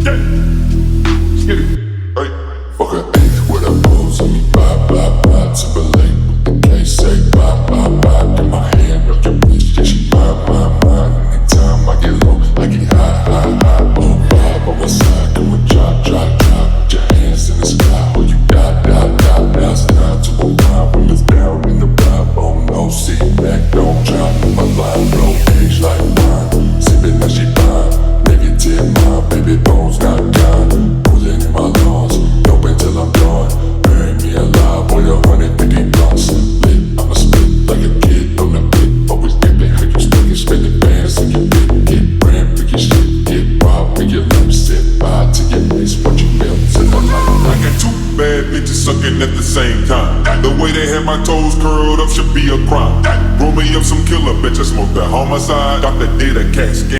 Yeah. Let's get it. Hey. Fuck a H with a pose on me. Bye, bye, bye. Timberlake with the K. Say bye, bye, bye. Get my hand up your bitch. Yeah, she mine. Anytime I get low, I get high. Oh, vibe on my side. Come and drop. Put your hands in the sky. Oh, you die. Now it's time to unwind. When it's down in the vibe. Oh, no. Sit back, don't drop. My line blow. Age like wine. Sipping that she fine. Negative mind. Baby bones not gone. Pulling in my lungs. Dope until I'm done. Bury me alive. Boy, 150 blunts. Lit, I'ma spit like a kid on the pit. Always dipping. How you spinning, spinning bands in your bit. Get brand, pick your shit. Get robbed when your lips sit. Bye to your face. What you feel to the light. I got two bad bitches sucking at the same time. The way they had my toes curled up should be a crime. Roll me up some killer bitch. I smoke the homicide. Doctor did a cat scan.